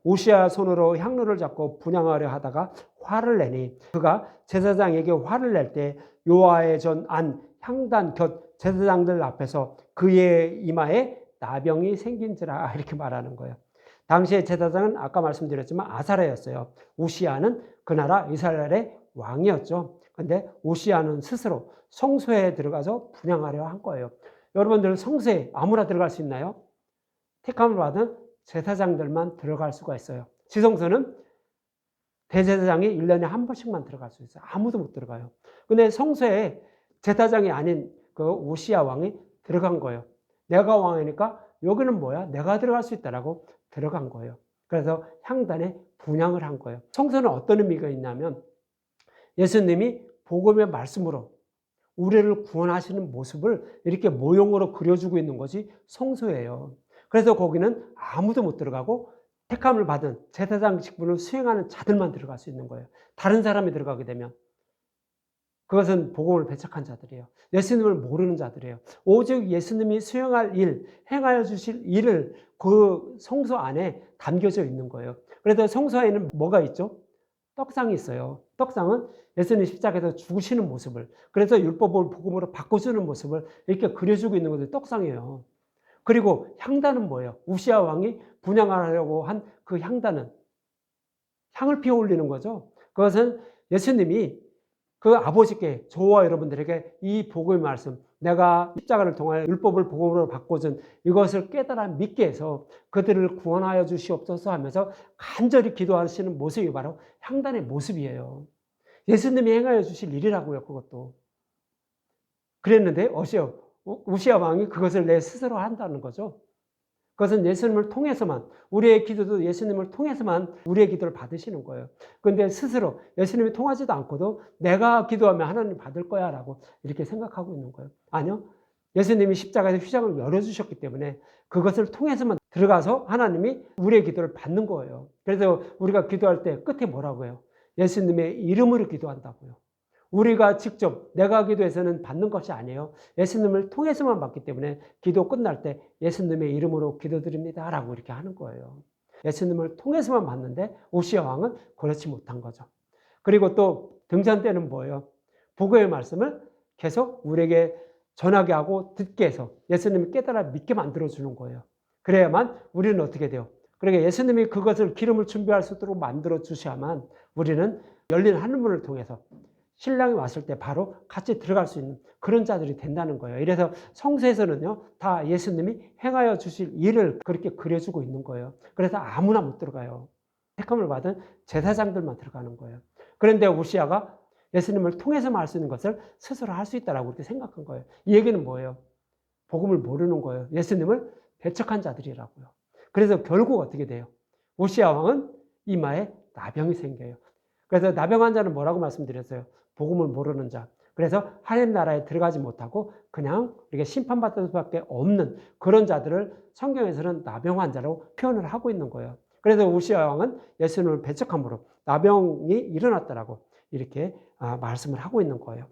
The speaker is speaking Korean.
우시아 손으로 향로를 잡고 분향하려 하다가 화를 내니 그가 제사장에게 화를 낼 때 여호와의 전 안 향단 곁 제사장들 앞에서 그의 이마에 나병이 생긴지라 이렇게 말하는 거예요. 당시의 제사장은 아까 말씀드렸지만 아사랴였어요. 우시아는 그 나라 이스라엘의 왕이었죠. 근데 우시아는 스스로 성소에 들어가서 분향하려 한 거예요. 여러분들 성소에 아무나 들어갈 수 있나요? 택함을 받은 제사장들만 들어갈 수가 있어요. 지성소는 대제사장이 1년에 한 번씩만 들어갈 수 있어요. 아무도 못 들어가요. 근데 성소에 제사장이 아닌 그 우시아 왕이 들어간 거예요. 내가 왕이니까 여기는 뭐야? 내가 들어갈 수 있다라고 들어간 거예요. 그래서 향단에 분향을 한 거예요. 성소는 어떤 의미가 있냐면 예수님이 복음의 말씀으로 우리를 구원하시는 모습을 이렇게 모형으로 그려주고 있는 것이 성소예요. 그래서 거기는 아무도 못 들어가고 택함을 받은 제사장 직분을 수행하는 자들만 들어갈 수 있는 거예요. 다른 사람이 들어가게 되면 그것은 복음을 배척한 자들이에요. 예수님을 모르는 자들이에요. 오직 예수님이 수행할 일, 행하여 주실 일을 그 성소 안에 담겨져 있는 거예요. 그래서 성소에는 뭐가 있죠? 떡상이 있어요. 떡상은 예수님 십자가에서 죽으시는 모습을, 그래서 율법을 복음으로 바꿔주는 모습을 이렇게 그려주고 있는 것이 떡상이에요. 그리고 향단은 뭐예요? 우시아 왕이 분향하려고 한 그 향단은 향을 피워 올리는 거죠. 그것은 예수님이 그 아버지께 저와 여러분들에게 이 복음의 말씀, 내가 십자가를 통하여 율법을 복음으로 바꿔준 이것을 깨달아 믿게 해서 그들을 구원하여 주시옵소서 하면서 간절히 기도하시는 모습이 바로 향단의 모습이에요. 예수님이 행하여 주실 일이라고요. 그것도. 그랬는데 우시아 왕이 그것을 내 스스로 한다는 거죠. 그것은 예수님을 통해서만, 우리의 기도도 예수님을 통해서만 우리의 기도를 받으시는 거예요. 그런데 스스로 예수님이 통하지도 않고도 내가 기도하면 하나님 받을 거야 라고 이렇게 생각하고 있는 거예요. 아니요. 예수님이 십자가에서 휘장을 열어주셨기 때문에 그것을 통해서만 들어가서 하나님이 우리의 기도를 받는 거예요. 그래서 우리가 기도할 때 끝에 뭐라고 해요? 예수님의 이름으로 기도한다고요. 우리가 직접 내가 기도해서는 받는 것이 아니에요. 예수님을 통해서만 받기 때문에 기도 끝날 때 예수님의 이름으로 기도드립니다 라고 이렇게 하는 거예요. 예수님을 통해서만 받는데 우시아 왕은 그렇지 못한 거죠. 그리고 또 등잔 때는 뭐예요? 복음의 말씀을 계속 우리에게 전하게 하고 듣게 해서 예수님이 깨달아 믿게 만들어주는 거예요. 그래야만 우리는 어떻게 돼요? 그러니까 예수님이 그것을 기름을 준비할 수 있도록 만들어 주셔야만 우리는 열린 하늘문을 통해서 신랑이 왔을 때 바로 같이 들어갈 수 있는 그런 자들이 된다는 거예요. 이래서 성서에서는요, 다 예수님이 행하여 주실 일을 그렇게 그려주고 있는 거예요. 그래서 아무나 못 들어가요. 택함을 받은 제사장들만 들어가는 거예요. 그런데 우시아가 예수님을 통해서만 할 수 있는 것을 스스로 할 수 있다라고 그렇게 생각한 거예요. 이 얘기는 뭐예요? 복음을 모르는 거예요. 예수님을 배척한 자들이라고요. 그래서 결국 어떻게 돼요? 우시아 왕은 이마에 나병이 생겨요. 그래서 나병 환자는 뭐라고 말씀드렸어요? 복음을 모르는 자. 그래서 하나님 나라에 들어가지 못하고 그냥 이렇게 심판받을 수밖에 없는 그런 자들을 성경에서는 나병 환자로 표현을 하고 있는 거예요. 그래서 우시아 왕은 예수님을 배척함으로 나병이 일어났다라고 이렇게 말씀을 하고 있는 거예요.